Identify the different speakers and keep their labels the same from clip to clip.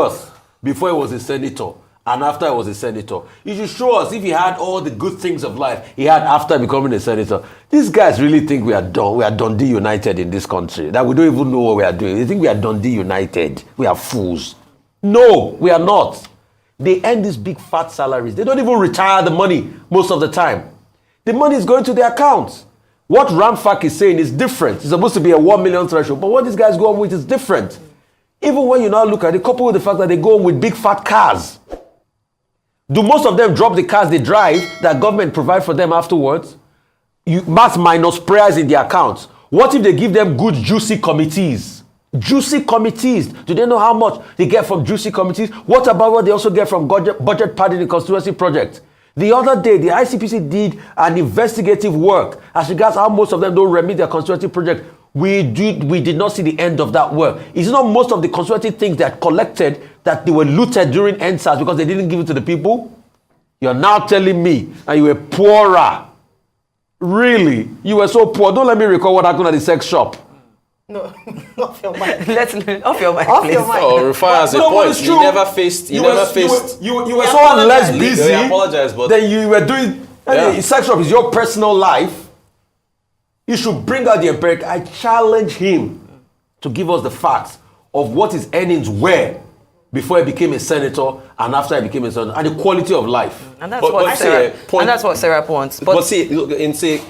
Speaker 1: us before he was a senator and after he was a senator. He should show us if he had all the good things of life he had after becoming a senator. These guys really think we are done. We are Dundee United in this country. That we don't even know what we are doing. They think we are Dundee United. We are fools. No, we are not. They earn these big fat salaries. They don't even retire the money most of the time. The money is going to their accounts. What Ramfak is saying is different. It's supposed to be a 1 million threshold, but what these guys go on with is different. Even when you now look at it, coupled with the fact that they go on with big fat cars. Do most of them drop the cars they drive that government provide for them afterwards? You must minus prayers in their accounts. What if they give them good juicy committees? Juicy committees. Do they know how much they get from juicy committees? What about what they also get from budget padding and constituency projects? The other day, the ICPC did an investigative work as regards how most of them don't remit their constituency project. We did not see the end of that work. It's not most of the constituency things that collected that they were looted during NSAS because they didn't give it to the people. You're now telling me that you were poorer. Really? You were so poor. Don't let me recall what happened at the sex shop.
Speaker 2: No, off your mind.
Speaker 3: Off your mind, please.
Speaker 4: Oh, Rufai has a point. You never faced. You
Speaker 1: were so less busy.
Speaker 4: I apologize, but
Speaker 1: then you were doing. Sex shop is your personal life. You should bring out the empiric. I challenge him to give us the facts of what his earnings were before he became a senator and after he became a senator, and the quality of life.
Speaker 3: And that's what Sarah wants.
Speaker 4: But see, in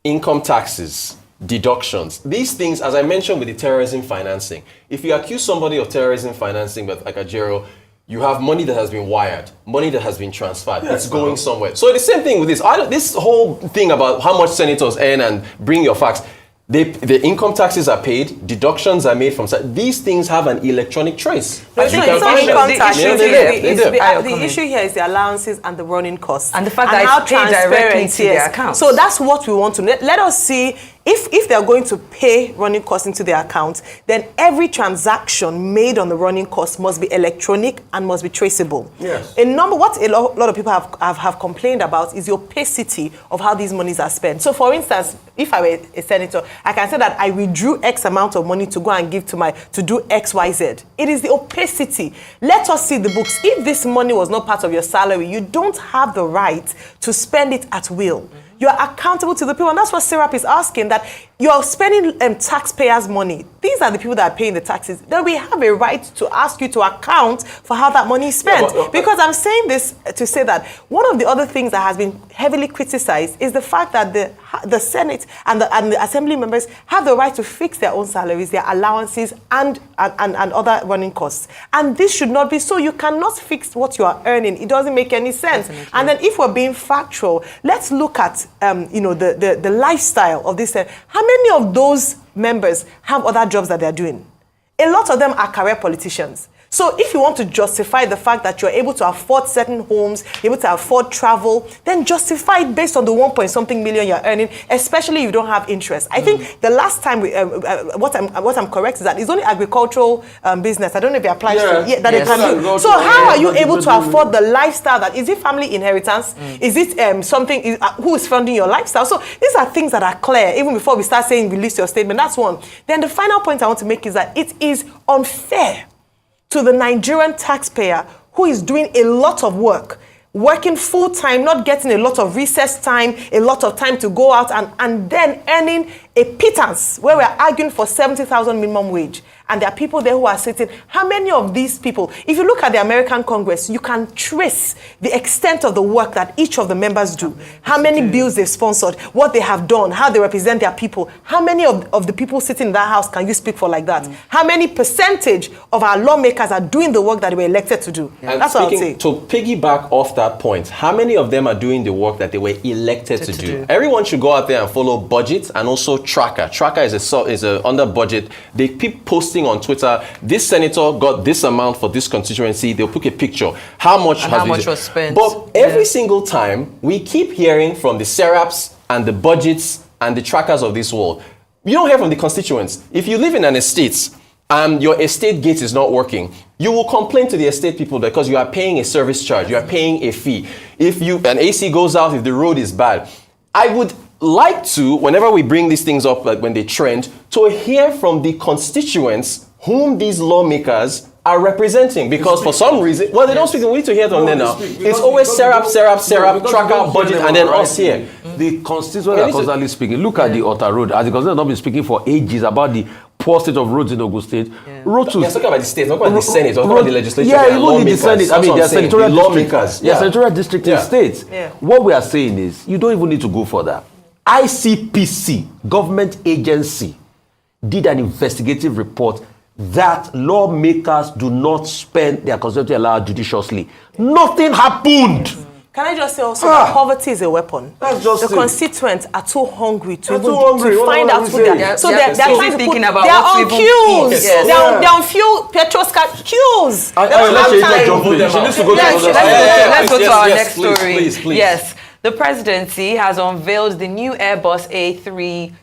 Speaker 4: income taxes, deductions, these things, as I mentioned with the terrorism financing, if you accuse somebody of terrorism financing, but like Ajero, you have money that has been wired, money that has been transferred. Yes, it's going somewhere. So the same thing with this. This whole thing about how much senators earn and bring your facts, the income taxes are paid, deductions are made from these things have an electronic trace.
Speaker 2: The issue here is the allowances and the running costs.
Speaker 3: And the fact that it's paid directly to their accounts.
Speaker 2: So that's what we want to let us see. If they're going to pay running costs into their account, then every transaction made on the running costs must be electronic and must be traceable.
Speaker 1: Yes.
Speaker 2: What a lot of people have complained about is the opacity of how these monies are spent. So, for instance, if I were a senator, I can say that I withdrew X amount of money to go and give to do X, Y, Z. It is the opacity. Let us see the books. If this money was not part of your salary, you don't have the right to spend it at will. You're accountable to the people, and that's what Serap is asking, that you're spending taxpayers' money. These are the people that are paying the taxes. Then we have a right to ask you to account for how that money is spent. Because I'm saying this to say that one of the other things that has been heavily criticized is the fact that the Senate and the Assembly members have the right to fix their own salaries, their allowances, and other running costs. And this should not be so. You cannot fix what you are earning. It doesn't make any sense. Definitely. And then if we're being factual, let's look at the lifestyle of this. How many of those members have other jobs that they're doing? A lot of them are career politicians. So if you want to justify the fact that you're able to afford certain homes, able to afford travel, then justify it based on the 1-point-something million you're earning, especially if you don't have interest. I think the last time, what I'm correct is that it's only agricultural business. I don't know if it applies to that they can do. So how are you able to afford the lifestyle that, is it family inheritance? Is it something, who is funding your lifestyle? So these are things that are clear, even before we start saying release your statement. That's one. Then the final point I want to make is that it is unfair to the Nigerian taxpayer who is doing a lot of work, working full-time, not getting a lot of recess time, a lot of time to go out, and then earning a pittance where we're arguing for 70,000 minimum wage. And there are people there who are sitting. How many of these people, if you look at the American Congress, you can trace the extent of the work that each of the members do. How many bills they've sponsored, what they have done, how they represent their people. How many of the people sitting in that house can you speak for like that? How many percentage of our lawmakers are doing the work that they were elected to do?
Speaker 4: And
Speaker 2: that's what I'll say.
Speaker 4: To piggyback off that point, how many of them are doing the work that they were elected to do? Everyone should go out there and follow budget and also Tracker. Tracker is a under budget. They keep posting on Twitter, this senator got this amount for this constituency. They'll put a picture. How much
Speaker 3: was spent.
Speaker 4: But every single time, we keep hearing from the Seraps and the budgets and the trackers of this world. You don't hear from the constituents. If you live in an estate and your estate gate is not working, you will complain to the estate people because you are paying a service charge. You are paying a fee. If an AC goes out, if the road is bad, I would like to, whenever we bring these things up, like when they trend, to hear from the constituents whom these lawmakers are representing, because for some reason, well, they don't speak. We need to hear them there now. It's always Serap, tracker, budget, and then us here.
Speaker 1: The constituents are constantly speaking. Look at the Ota Road. As the constituents have not been speaking for ages about the poor state of roads in Ogun State. Road to
Speaker 4: You're talking about the state, not about the Senate, not about the legislature.
Speaker 1: Yeah, even the Senate. I mean, they're senatorial
Speaker 4: lawmakers.
Speaker 1: Yeah, senatorial district in states.
Speaker 2: Yeah.
Speaker 1: What we are saying is, you don't even need to go further. ICPC, government agency, did an investigative report that lawmakers do not spend their constitutional allowance judiciously. Nothing happened.
Speaker 2: Can I just say also that poverty is a weapon?
Speaker 1: That's just
Speaker 2: the
Speaker 1: it.
Speaker 2: constituents are too hungry to
Speaker 1: What
Speaker 2: find
Speaker 1: am I
Speaker 2: out who
Speaker 1: saying?
Speaker 2: they are. So
Speaker 3: They're
Speaker 2: they're trying to
Speaker 3: thinking
Speaker 2: put,
Speaker 3: about
Speaker 2: they're
Speaker 3: what
Speaker 2: on
Speaker 3: to even
Speaker 2: queues.
Speaker 3: eat. Yes.
Speaker 2: They're on fuel, petrol queues. They don't
Speaker 1: Let's
Speaker 2: have time.
Speaker 1: jump in. She needs to go to
Speaker 3: Yes,
Speaker 1: another
Speaker 3: let's go to our
Speaker 4: Yes,
Speaker 3: next
Speaker 4: please,
Speaker 3: story.
Speaker 4: please.
Speaker 3: Yes, the presidency has unveiled the new Airbus A330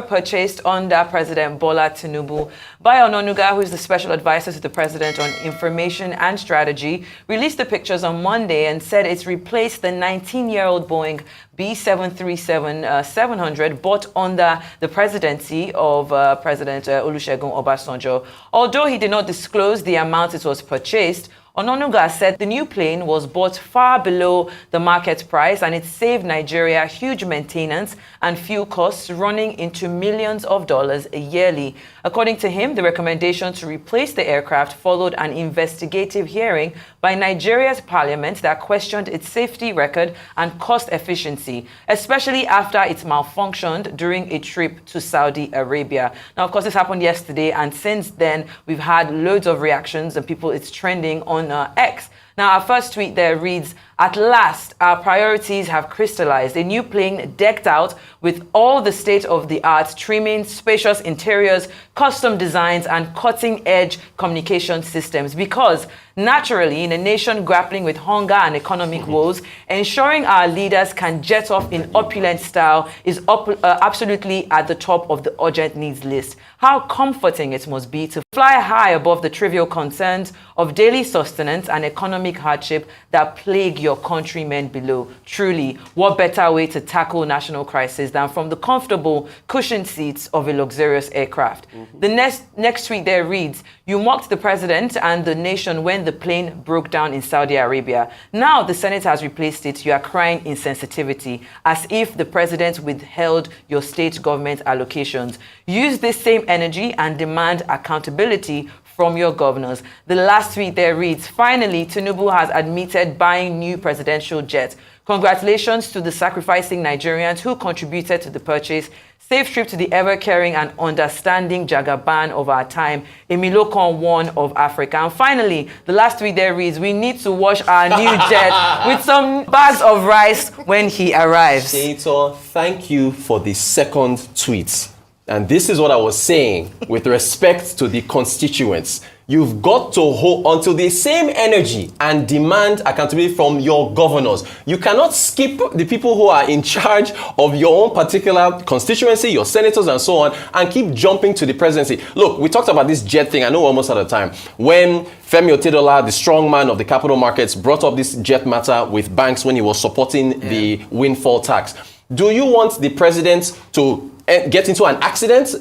Speaker 3: purchased under President Bola Tinubu. Bayo Ononuga, who is the special advisor to the president on information and strategy, released the pictures on Monday and said it's replaced the 19-year-old Boeing B737-700 bought under the presidency of President Olusegun Obasanjo. Although he did not disclose the amount it was purchased, Ononuga said the new plane was bought far below the market price and it saved Nigeria huge maintenance and fuel costs running into millions of dollars yearly. According to him, the recommendation to replace the aircraft followed an investigative hearing by Nigeria's parliament that questioned its safety record and cost efficiency, especially after it malfunctioned during a trip to Saudi Arabia. Now, of course, this happened yesterday, and since then, we've had loads of reactions and people, it's trending on X. Now, our first tweet there reads, "At last, our priorities have crystallized. A new plane decked out with all the state-of-the-art trimming, spacious interiors, custom designs, and cutting-edge communication systems. Because, naturally, in a nation grappling with hunger and economic woes, ensuring our leaders can jet off in opulent style is absolutely at the top of the urgent needs list. How comforting it must be to fly high above the trivial concerns of daily sustenance and economic hardship that plague your countrymen below. Truly, what better way to tackle national crisis than from the comfortable, cushioned seats of a luxurious aircraft?" The next tweet there reads, "You mocked the president and the nation when the plane broke down in Saudi Arabia. Now the Senate has replaced it. You are crying insensitivity, as if the president withheld your state government allocations. Use this same energy and demand accountability from your governors." The last tweet there reads, "Finally, Tinubu has admitted buying new presidential jet. Congratulations to the sacrificing Nigerians who contributed to the purchase. Safe trip to the ever-caring and understanding Jagaban of our time, Emilokon One of Africa." And finally, the last tweet there reads, "We need to wash our new jet with some bags of rice when he arrives."
Speaker 4: Senator, thank you for the second tweet. And this is what I was saying with respect to the constituents. You've got to hold onto the same energy and demand accountability from your governors. You cannot skip the people who are in charge of your own particular constituency, your senators and so on, and keep jumping to the presidency. Look, we talked about this jet thing, I know we're almost out of time. When Femi Otedola, the strong man of the capital markets, brought up this jet matter with banks when he was supporting the windfall tax. Do you want the president to get into an accident?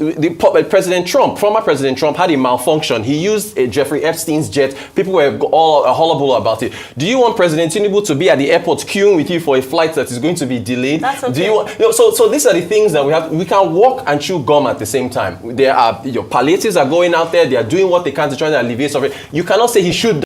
Speaker 4: President Trump, former President Trump, had a malfunction. He used Jeffrey Epstein's jet. People were all hullabaloo about it. Do you want President Tinubu to be at the airport queuing with you for a flight that is going to be delayed?
Speaker 2: That's okay.
Speaker 4: Do you want, so these are the things that we have. We can walk and chew gum at the same time. There are your palliatives are going out there. They are doing what they can to try to alleviate suffering. You cannot say he should